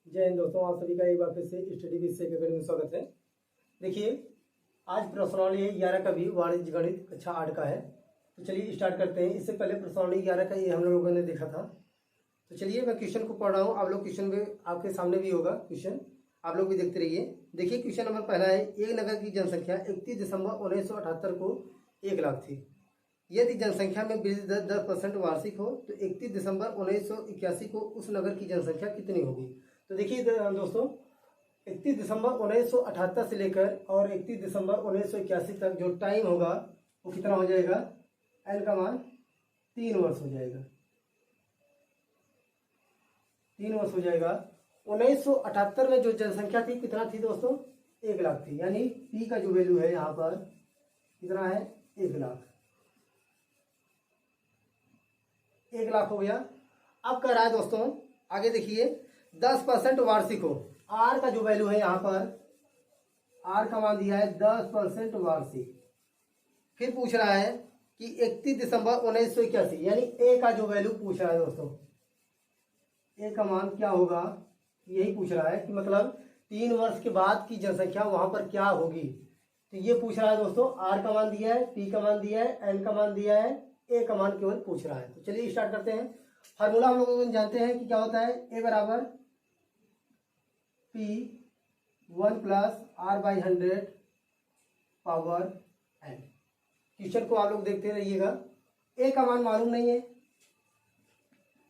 जय हिंद दोस्तों, आप सभी का एक बार फिर से स्टडी विद शेख अकेडमी में स्वागत है। देखिए, आज प्रश्नावली है 11 का भी वाणिज्य गणित कक्षा 8 का है। तो चलिए स्टार्ट करते हैं। इससे पहले प्रश्नावली 11 का ये हम लोगों ने देखा था। तो चलिए मैं क्वेश्चन को पढ़ रहा हूँ, आप लोग क्वेश्चन में आपके सामने भी होगा क्वेश्चन, आप लोग भी देखते रहिए। देखिए क्वेश्चन नंबर पहला है, एक नगर की जनसंख्या 31 दिसंबर 1978 को 1 लाख थी। यदि जनसंख्या में वृद्धि दर 10% वार्षिक हो तो 31 दिसंबर 1981 को उस नगर की जनसंख्या कितनी होगी। तो देखिए दोस्तों, 31 दिसंबर 1978 से लेकर और 31 दिसंबर 1981 तक जो टाइम होगा वो कितना हो जाएगा, एन का मान 3 वर्ष हो जाएगा। 3 वर्ष हो जाएगा। 1978 में जो जनसंख्या थी कितना थी दोस्तों, 1 लाख थी। यानी पी का जो वैल्यू है यहाँ पर कितना है, 1 लाख। 1 लाख हो गया। अब कह रहा है दोस्तों आगे देखिए, 10% वार्षिक हो। आर का जो वैल्यू है यहाँ पर, आर का मान दिया है 10% वार्षिक। फिर पूछ रहा है कि 31 दिसंबर 1981, यानी ए का जो वैल्यू पूछ रहा है दोस्तों, ए का मान क्या होगा, यही पूछ रहा है कि मतलब 3 वर्ष के बाद की जनसंख्या वहां पर क्या होगी। तो ये पूछ रहा है दोस्तों, आर का मान दिया है, पी का मान दिया है, एन का मान दिया है, ए का मान केवल पूछ रहा है। तो चलिए स्टार्ट करते हैं। फार्मूला हम लोग जानते हैं कि क्या होता है, ए बराबर P 1 plus R by 100 power N. Question को आप लोग देखते रहिएगा। ए का मान मालूम नहीं है,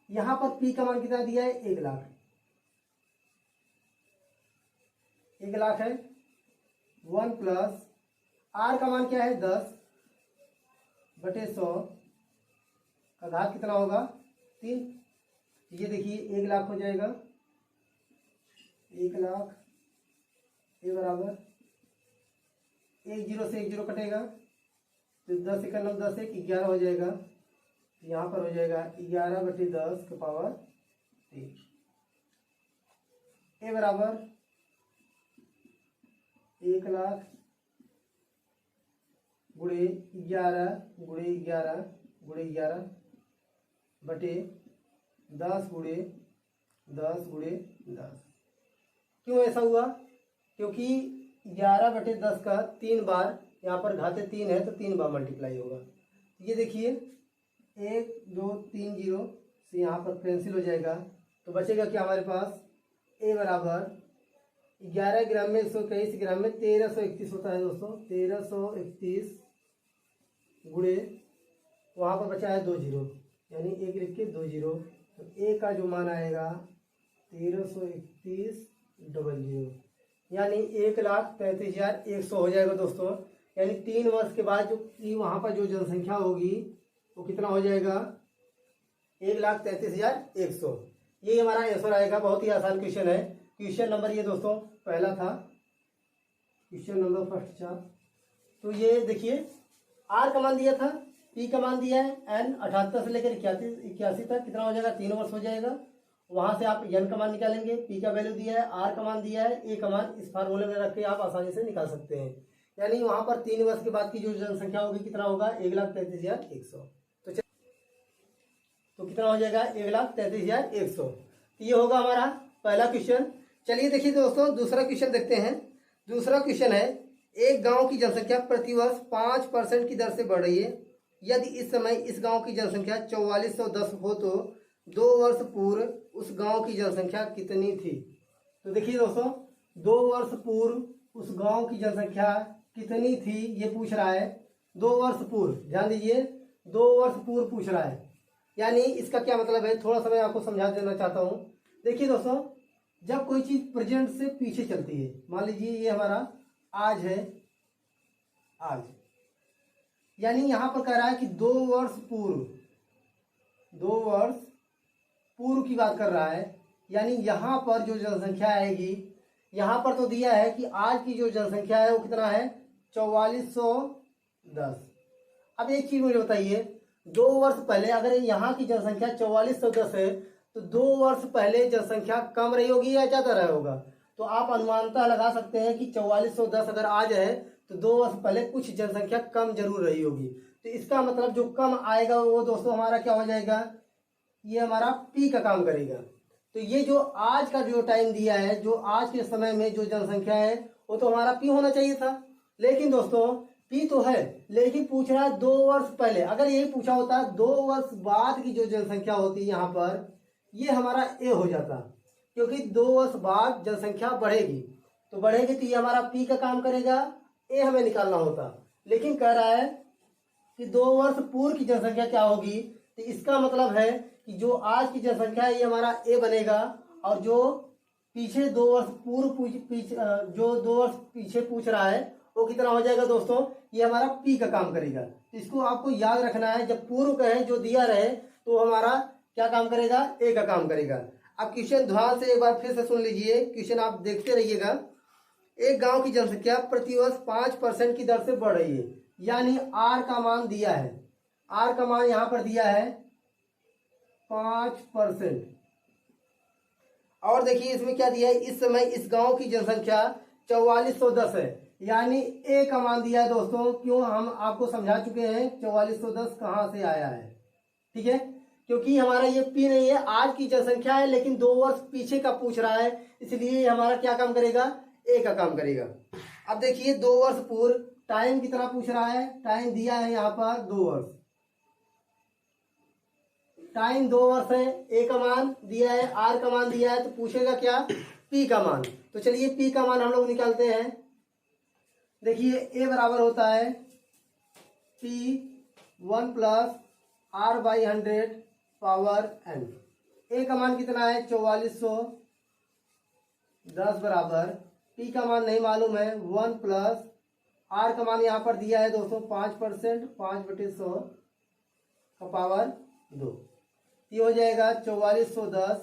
यहां पर पी का मान कितना दिया है, 1 लाख। 1 लाख है। 1 प्लस आर का मान क्या है, 10/100 का घात कितना होगा, 3। ये देखिए 1 लाख हो जाएगा। 1 लाख ए बराबर 1 0 से 1 0 कटेगा तो 10 1 9 10 1 11 हो जाएगा। यहाँ पर हो जाएगा 11/10 के पावर 3। ए बराबर 1 लाख गुणे 11 गुणे 11 गुणे 11 बटे 10 गुणे 10 गुणे 10। क्यों ऐसा हुआ, क्योंकि 11/10 का 3 बार, यहाँ पर घाते 3 है तो 3 बार मल्टीप्लाई होगा। ये देखिए 1 2 3 0 से यहाँ पर कैंसिल हो जाएगा। तो बचेगा क्या हमारे पास, ए बराबर 11 ग्राम में 121 ग्राम में 1331 होता है दोस्तों। 1331 गुणे, वहाँ पर बचा है 2 0, यानी 1 लिख के 2 0। तो ए का जो मान आएगा 1331 यानी 1,33,100 हो जाएगा दोस्तों। यानी 3 वर्ष के बाद जो वहाँ पर जो जनसंख्या होगी वो कितना हो जाएगा, 1,33,100। ये हमारा आंसर आएगा। बहुत ही आसान क्वेश्चन है। क्वेश्चन नंबर ये दोस्तों पहला था, क्वेश्चन नंबर फर्स्ट था। तो ये देखिए आर का मान दिया था, पी का मान दिया है, एन 78 से लेकर 81 तक कितना हो जाएगा, 3 वर्ष हो जाएगा। वहां से आप एन का मान निकालेंगे, पी का वैल्यू दिया है, आर का मान दिया है, ए का मान इस फार्मूले में रख के आप आसानी से निकाल सकते हैं। यानी वहां पर 3 वर्ष के बाद की जो जनसंख्या होगी कितना होगा, 1,33,100। तो कितना हो जाएगा, 1,33,100। तो ये होगा हमारा पहला क्वेश्चन। चलिए देखिए दोस्तों दूसरा क्वेश्चन देखते हैं। दूसरा क्वेश्चन है, एक गांव की जनसंख्या प्रतिवर्ष 5% की दर से बढ़ रही है। यदि इस समय इस गांव की जनसंख्या 4410 हो तो 2 वर्ष पूर्व उस गांव की जनसंख्या कितनी थी। तो देखिए दोस्तों, 2 वर्ष पूर्व उस गांव की जनसंख्या कितनी थी ये पूछ रहा है। 2 वर्ष पूर्व, ध्यान दीजिए 2 वर्ष पूर्व पूछ रहा है। यानी इसका क्या मतलब है, थोड़ा सा मैं आपको समझा देना चाहता हूं। देखिए दोस्तों, जब कोई चीज प्रेजेंट से पीछे चलती है, मान लीजिए ये हमारा आज है, आज, यानी यहां पर कह रहा है कि 2 वर्ष पूर्व, 2 वर्ष पूर्व की बात कर रहा है। यानी यहां पर जो जनसंख्या आएगी, यहां पर तो दिया है कि आज की जो जनसंख्या है वो कितना है, 4410। अब एक चीज मुझे बताइए, 2 वर्ष पहले अगर यहाँ की जनसंख्या 4410 है तो 2 वर्ष पहले जनसंख्या कम रही होगी या ज्यादा रहा होगा। तो आप अनुमानता लगा सकते हैं कि 4410 अगर आज है तो 2 वर्ष पहले कुछ जनसंख्या कम जरूर रही होगी। तो इसका मतलब जो कम आएगा वो दोस्तों हमारा क्या हो जाएगा, ये हमारा पी का काम करेगा। तो ये जो आज का जो टाइम दिया है, जो आज के समय में जो जनसंख्या है, वो तो हमारा पी होना चाहिए था। लेकिन दोस्तों पी तो है, लेकिन पूछ रहा है 2 वर्ष पहले। अगर यही पूछा होता 2 वर्ष बाद की जो जनसंख्या होती है यहाँ पर, ये हमारा ए हो जाता, क्योंकि 2 वर्ष बाद जनसंख्या बढ़ेगी, तो बढ़ेगी तो ये हमारा पी का काम करेगा, ए हमें निकालना होता। लेकिन कह रहा है कि 2 वर्ष पूर्व की जनसंख्या क्या होगी, तो इसका मतलब है कि जो आज की जनसंख्या है ये हमारा ए बनेगा, और जो पीछे 2 वर्ष पूर्व जो 2 वर्ष पीछे पूछ रहा है वो कितना हो जाएगा दोस्तों, ये हमारा पी का काम करेगा। तो इसको आपको याद रखना है, जब पूर्व कहे जो दिया रहे तो हमारा क्या काम करेगा, ए का काम करेगा। अब क्वेश्चन ध्यान से एक बार फिर से सुन लीजिए, क्वेश्चन आप देखते रहिएगा। एक गांव की जनसंख्या प्रतिवर्ष 5% की दर से बढ़ रही है, यानी आर का मान दिया है, आर का मान यहां पर दिया है 5%। और देखिए इसमें क्या दिया है, इस समय इस गांव की जनसंख्या 4410 है, यानी ए का मान दिया है दोस्तों। क्यों, हम आपको समझा चुके हैं 4410 कहां से आया है, ठीक है, क्योंकि हमारा ये पी नहीं है, आज की जनसंख्या है, लेकिन 2 वर्ष पीछे का पूछ रहा है, इसलिए हमारा क्या काम करेगा, ए का काम करेगा। अब देखिए 2 वर्ष पूर्व टाइम कितना पूछ रहा है, टाइम दिया है यहाँ पर 2 वर्ष, टाइम 2 वर्ष है, ए का मान दिया है, आर का मान दिया है, तो पूछेगा क्या, पी का मान। तो चलिए पी का मान हम लोग निकालते हैं। देखिए ए बराबर होता है P 1 plus R by 100 power N. A का मान कितना है 4410 बराबर, पी का मान नहीं मालूम है 1 प्लस आर का मान यहाँ पर दिया है दोस्तों 5%, 5/100 का पावर 2। ये हो जाएगा 4410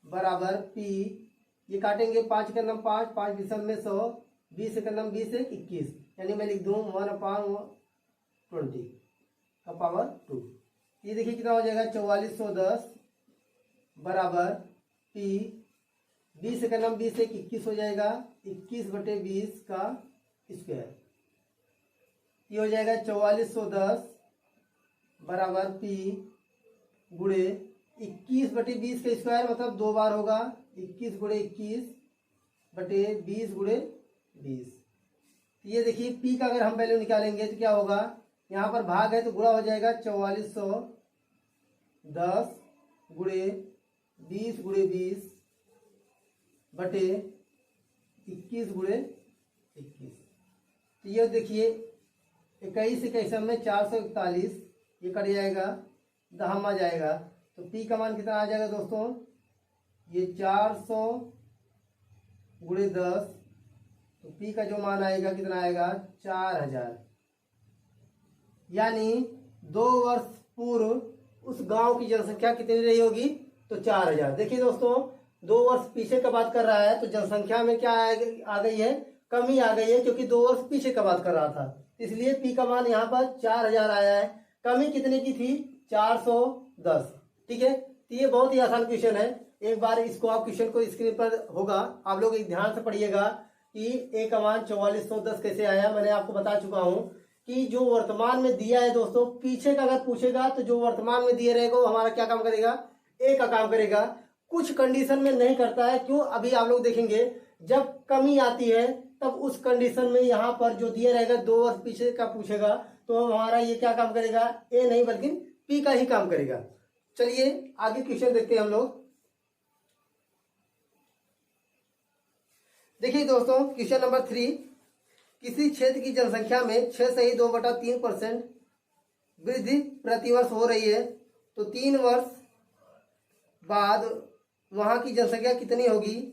बराबर पी, ये काटेंगे 5 के नम 5, 5 विषम में 100, 20 के नम 20 1 21, यानी मैं लिख दूं 1/20 का पावर 2। ये देखिए कितना हो जाएगा 4410 बराबर पी, 20 का नम 20 1 21 हो जाएगा, 21/20 का स्क्वायर। ये हो जाएगा 4410 बराबर पी गुणे 21/20 का स्क्वायर, मतलब 2 बार होगा, 21 गुणे 21/20 गुणे 20। ये देखिए पी का अगर हम वैल्यू निकालेंगे तो क्या होगा, यहाँ पर भाग है तो गुणा हो जाएगा 4410 गुणे 20 गुणे 20 बटे 21 गुणे 21। तो ये देखिए 21 21 में 441, ये कट जाएगा, दहमा जाएगा, तो पी का मान कितना आ जाएगा दोस्तों, ये 400 गुणे 10, तो पी का जो मान आएगा कितना आएगा 4000, यानी 2 वर्ष पूर्व उस गांव की जनसंख्या कितनी रही होगी, तो 4000। देखिए दोस्तों 2 वर्ष पीछे का बात कर रहा है, तो जनसंख्या में क्या आ गई है, कमी आ गई है, क्योंकि 2 वर्ष पीछे का बात कर रहा था, इसलिए पी का मान यहाँ पर 4000 आया है। कमी कितने की थी, 410, ठीक है। तो ये बहुत ही आसान क्वेश्चन है, एक बार इसको आप क्वेश्चन को स्क्रीन पर होगा, आप लोग एक ध्यान से पढ़िएगा कि ए का मान 4410 कैसे आया। मैंने आपको बता चुका हूं कि जो वर्तमान में दिया है दोस्तों, पीछे का अगर पूछेगा तो जो वर्तमान में दिए रहेगा वो हमारा क्या काम करेगा, ए का काम करेगा। कुछ कंडीशन में नहीं करता है, क्यों, अभी आप लोग देखेंगे जब कमी आती है तब उस कंडीशन में यहाँ पर जो दिया रहेगा 2 वर्ष पीछे का पूछेगा तो हमारा ये क्या काम करेगा, ए नहीं बल्कि पी का ही काम करेगा। चलिए आगे क्वेश्चन देखते हैं हम लोग। देखिए दोस्तों क्वेश्चन नंबर 3, किसी क्षेत्र की जनसंख्या में 6 से ही 2/3% वृद्धि प्रतिवर्ष हो रही है, तो 3 वर्ष बाद वहां की जनसंख्या कितनी होगी।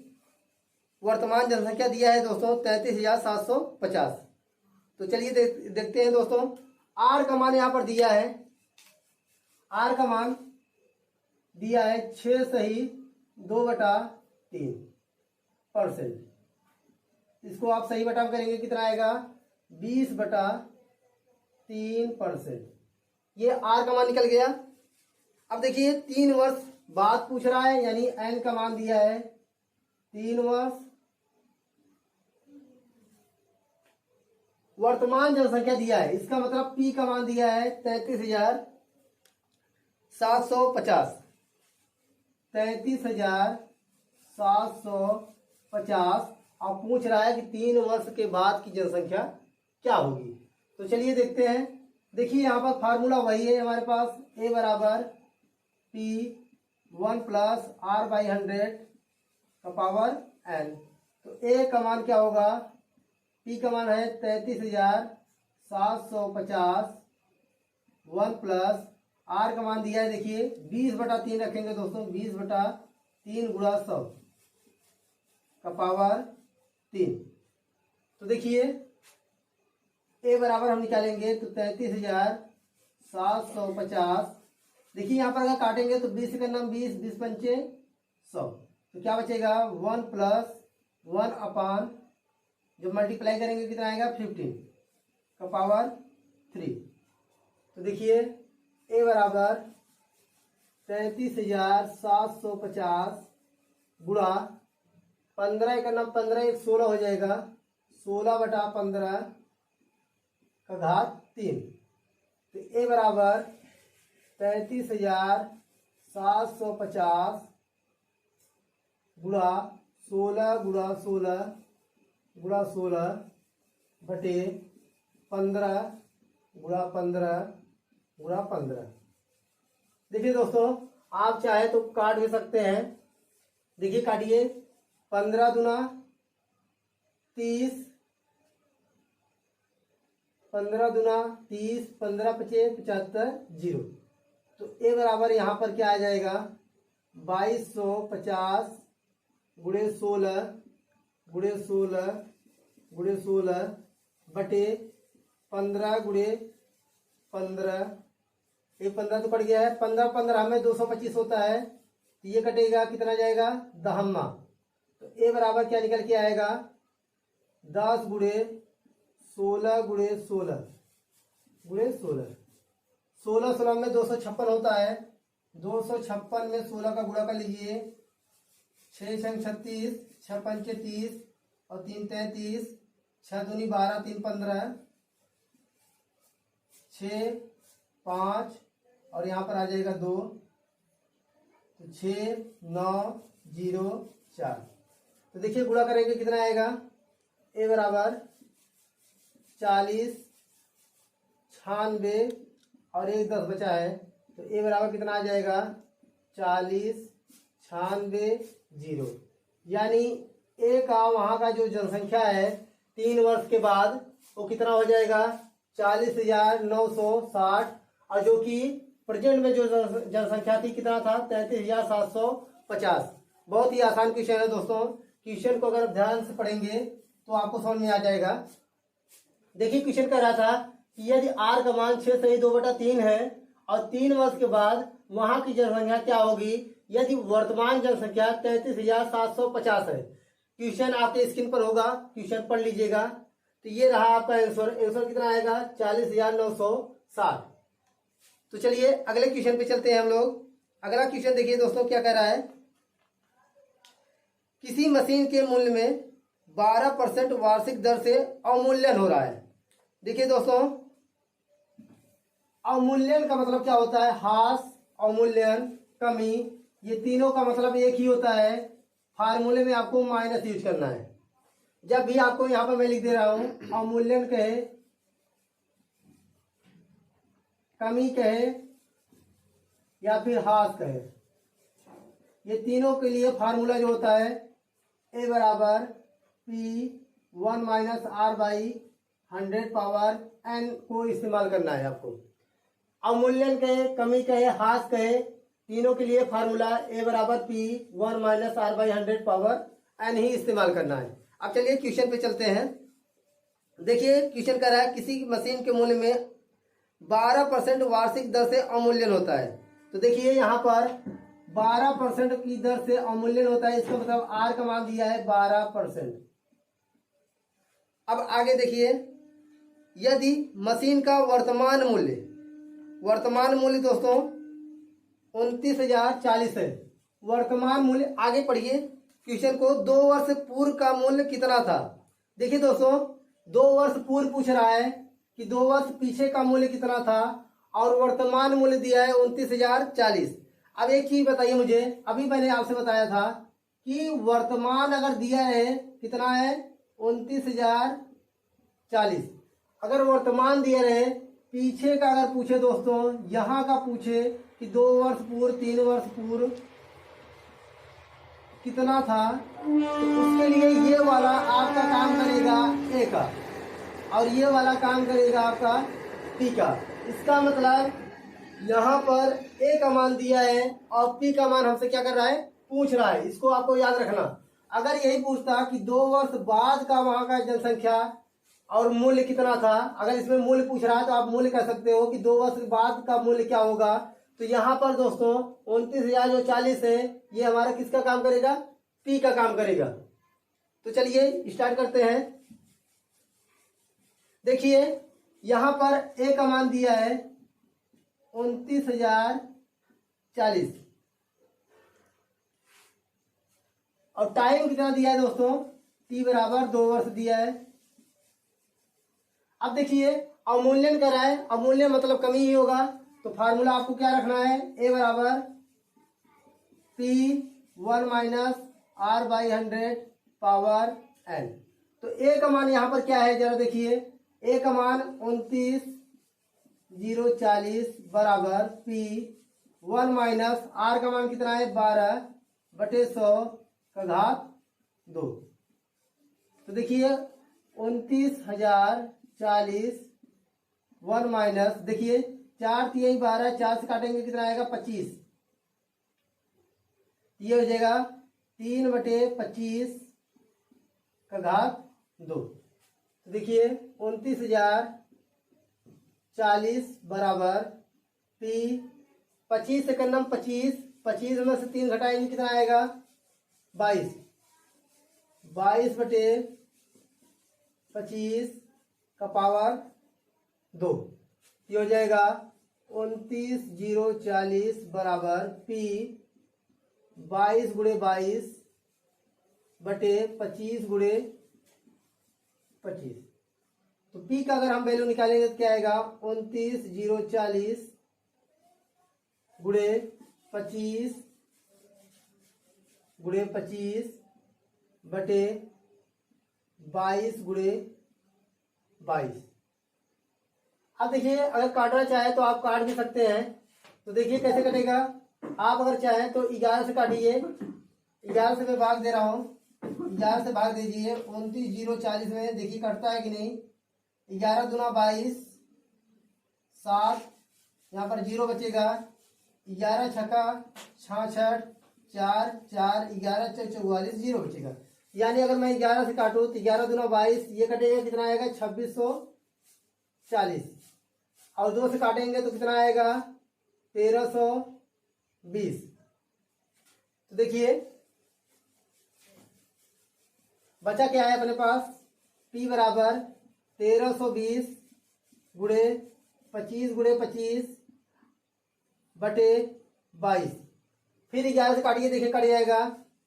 वर्तमान जनसंख्या दिया है दोस्तों 33,750। तो चलिए देखते हैं दोस्तों, आर का मान यहाँ पर दिया है, आर का मान दिया है 6 से ही 2/3%। इसको आप सही बटा करेंगे कितना आएगा, 20/3%। ये आर का मान निकल गया। अब देखिए 3 वर्ष बाद पूछ रहा है, यानी एन का मान दिया है 3 वर्ष। वर्तमान जनसंख्या दिया है, इसका मतलब पी का मान दिया है 33,750। 33,750 और पूछ रहा है कि 3 वर्ष के बाद की जनसंख्या क्या होगी। तो चलिए देखते हैं। देखिए यहाँ पर फार्मूला वही है हमारे पास, A बराबर P1 प्लस R/100 का पावर n। तो A का मान क्या होगा, P का मान है 33,750, 1 प्लस R का मान दिया है, देखिए 20/3 रखेंगे दोस्तों, 20/3 गुणा 100 का पावर 3। तो देखिए A बराबर हम निकालेंगे तो 33,750, देखिए यहाँ पर अगर काटेंगे तो 20 का नाम 20, 20 पंचे 100, तो क्या बचेगा 1 प्लस 1 अपान, जब मल्टीप्लाई करेंगे कितना आएगा 15 का पावर 3। तो देखिए A बराबर 33,750 गुणा 15 का नाम 15, 1 16 हो जाएगा, 16/15 का घात 3। तो A बराबर 33,750 गुणा 16 गुणा 16 गुणा 16 बटे 15 गुणा 15 गुणा 15। देखिए दोस्तों आप चाहे तो काट भी सकते हैं, देखिए काटिए, 15 दूना 30, 15 दूना 30, 15 पचे 75, 0। तो A बराबर यहाँ पर क्या आ जाएगा 2250 गुणे 16 गुणे 16 गुणे 16 बटे 15 गुणे 15, ये 15 तो पड़ गया है, 15 15 में 225 होता है, तो ये कटेगा कितना जाएगा दहम्मा। तो A बराबर क्या निकल के आएगा 10 गुणे 16 गुणे 16 गुणे 16, 16 16 में 256 होता है, 256 में 16 का गुणा कर लीजिए, 6 छंग 36, 6 पंचे 30 और 3 33, 6 दूनी 12, 3 15, 6 5 और यहाँ पर आ जाएगा 2, तो 6 9 0 4। तो देखिए गुणा करेंगे कितना आएगा, A बराबर 40 96 और 1 10 बचा है, तो A बराबर कितना आ जाएगा 40 96 0। यानी A का वहाँ का जो जनसंख्या है 3 वर्ष के बाद वो कितना हो जाएगा 40,960, और जो कि प्रेजेंट में जो जनसंख्या थी कितना था 33,750। बहुत ही आसान क्वेश्चन है दोस्तों, क्वेश्चन को अगर ध्यान से पढ़ेंगे तो आपको समझ में आ जाएगा। देखिए क्वेश्चन कह रहा था कि यदि R का मान 6/2/3 है और 3 वर्ष के बाद वहां की जनसंख्या क्या होगी यदि वर्तमान जनसंख्या 33,750 है। क्वेश्चन आपके स्क्रीन पर होगा, क्वेश्चन पढ़ लीजिएगा। तो ये रहा आपका आंसर, आंसर कितना आएगा 40,960। तो चलिए अगले क्वेश्चन पे चलते हैं हम लोग। अगला क्वेश्चन देखिए दोस्तों क्या कह रहा है, किसी मशीन के मूल्य में 12% वार्षिक दर से अवमूल्यन हो रहा है। देखिए दोस्तों अवमूल्यन का मतलब क्या होता है, ह्रास, अवमूल्यन, कमी, ये तीनों का मतलब एक ही होता है। फार्मूले में आपको माइनस यूज करना है। जब भी आपको यहाँ पर मैं लिख दे रहा हूं अवमूल्यन कहे, कमी कहे या फिर ह्रास कहे, ये तीनों के लिए फार्मूला जो होता है A बराबर P1 minus R/100 power n को इस्तेमाल करना है आपको। अवमूल्यन कहे, कमी कहे, ह्रास कहे, तीनों के लिए फार्मूला A बराबर P1 minus R/100 power n ही इस्तेमाल करना है। अब चलिए क्वेश्चन पे चलते हैं। देखिए क्वेश्चन कह रहा है किसी मशीन के मूल्य में 12% वार्षिक दर से अवमूल्यन होता है। तो देखिए यहाँ पर 12% की दर से अवमूल्यन होता है, इसका मतलब R का मान दिया है 12%। अब आगे देखिए, यदि मशीन का वर्तमान मूल्य दोस्तों 29,040 है, वर्तमान मूल्य, आगे पढ़िए क्वेश्चन को, 2 वर्ष पूर्व का मूल्य कितना था। देखिए दोस्तों 2 वर्ष पूर्व पूछ रहा है कि 2 वर्ष पीछे का मूल्य कितना था, और वर्तमान मूल्य दिया है 29,040। अब एक चीज बताइए मुझे, अभी मैंने आपसे बताया था कि वर्तमान अगर दिया है कितना है 29,040। अगर वर्तमान दिया रहे, पीछे का अगर पूछे दोस्तों, यहाँ का पूछे कि 2 वर्ष पूर्व 3 वर्ष पूर्व कितना था, तो उसके लिए ये वाला आपका काम करेगा ए का, और ये वाला काम करेगा आपका पी का। इसका मतलब यहाँ पर ए का मान दिया है और पी का मान हमसे क्या कर रहा है, पूछ रहा है। इसको आपको याद रखना। अगर यही पूछता कि 2 वर्ष बाद का वहां का जनसंख्या और मूल्य कितना था, अगर इसमें मूल्य पूछ रहा है तो आप मूल्य कह सकते हो कि 2 वर्ष बाद का मूल्य क्या होगा। तो यहाँ पर दोस्तों 29,040 है, ये हमारा किसका काम करेगा, पी का काम करेगा। तो चलिए स्टार्ट करते हैं। देखिए यहाँ पर ए का मान दिया है 29,040 और टाइम कितना दिया है दोस्तों, टी बराबर 2 वर्ष दिया है। अब देखिए अवमूल्यन कर रहा है, अवमूल्यन मतलब कमी ही होगा, तो फार्मूला आपको क्या रखना है, ए बराबर P1 minus R by 100 power n। तो ए का मान यहाँ पर क्या है जरा देखिए, ए का मान 29,040 बराबर P1 माइनस R का मान कितना है 12/100 का घात 2। तो देखिए 29,040 1 माइनस, देखिए 4 3 12, 4 से काटेंगे कितना आएगा 25, ये हो जाएगा 3/25 का घात 2। तो देखिए 29,040 बराबर पी 25 से करना 25, 25 में से 3 घटाएंगे कितना आएगा 22, 22/25 का पावर 2। ये हो जाएगा 29,040 बराबर पी 22/22/25। तो पी का अगर हम वैल्यू निकालेंगे तो क्या आएगा 29,040 गुणे 25 गुणे 25 बटे 22 गुणे 22। अब देखिए अगर काटना चाहे तो आप काट भी सकते हैं। तो देखिए कैसे कटेगा, आप अगर चाहें तो 11 से काटिए, 11 से मैं भाग दे रहा हूँ, 11 से भाग दीजिए 29,040 में, देखिए कटता है कि नहीं। 11 दूना 22, 7, यहाँ पर 0 बचेगा, 11 छक्का 66, 4 4, 11 चौक 44, 0 बचेगा। यानी अगर मैं 11 से काटूँ तो 11 दूना 22, ये कटेगा कितना आएगा 2640, और 2 से काटेंगे तो कितना आएगा 1320। तो देखिए बचा क्या है अपने पास, P बराबर 1320 गुणे 25 गुणे 25 बटे 22। फिर 11 से काटिए, देखिए कट जाएगा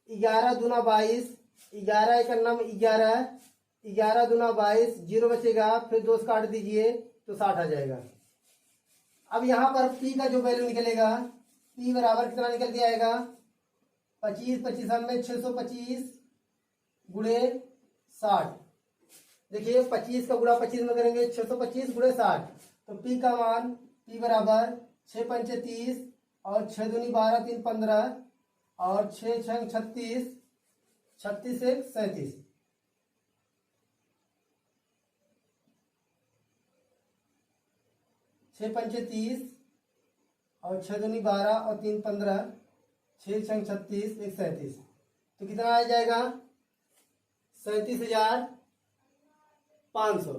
11 दूना 22, 11 एक नम 11, 11 दूना 22, 0 बचेगा, फिर 2 से काट दीजिए तो 60 आ जाएगा। अब यहाँ पर P का जो वैल्यू निकलेगा, P बराबर कितना निकल के आएगा 25 25 में 625 गुणे 60। देखिए 25 का गुणा 25 में करेंगे 625 गुणे 60, तो P का मान P बराबर 6 पंचे 30 और 6 दूनी 12 3 15 और 6 छंग 36, 36 एक 37। 6 पंचे 30 और 6 दूनी 12 और 3 15, 6 छंग 36 एक 37। तो कितना आ जाएगा 37,500,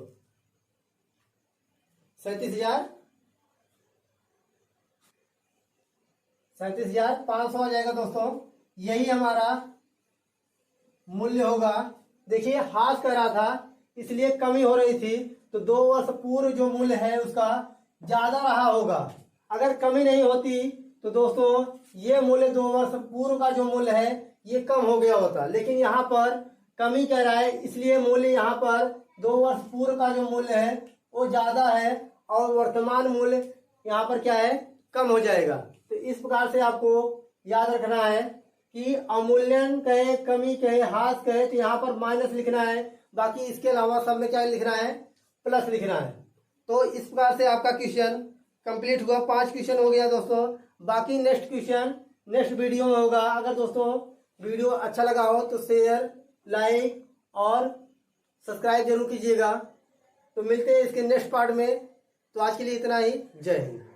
37,500 आ जाएगा दोस्तों। यही हमारा मूल्य होगा। देखिए हाथ कर रहा था इसलिए कमी हो रही थी, तो 2 वर्ष पूर्व जो मूल्य है उसका ज्यादा रहा होगा। अगर कमी नहीं होती तो दोस्तों ये मूल्य 2 वर्ष पूर्व का जो मूल्य है ये कम हो गया होता, लेकिन यहाँ पर कमी कह रहा है, इसलिए मूल्य यहाँ पर 2 वर्ष पूर्व का जो मूल्य है वो ज्यादा है और वर्तमान मूल्य यहाँ पर क्या है कम हो जाएगा। तो इस प्रकार से आपको याद रखना है कि अवमूल्यन कहे, कमी कहे, हास कहे तो यहाँ पर माइनस लिखना है, बाकी इसके अलावा सब में क्या लिखना है, प्लस लिखना है। तो इस प्रकार से आपका क्वेश्चन कंप्लीट हुआ। 5 क्वेश्चन हो गया दोस्तों। बाकी नेक्स्ट क्वेश्चन नेक्स्ट वीडियो में होगा। अगर दोस्तों वीडियो अच्छा लगा हो तो शेयर, लाइक और सब्सक्राइब जरूर कीजिएगा। तो मिलते हैं इसके नेक्स्ट पार्ट में। तो आज के लिए इतना ही। जय हिंद।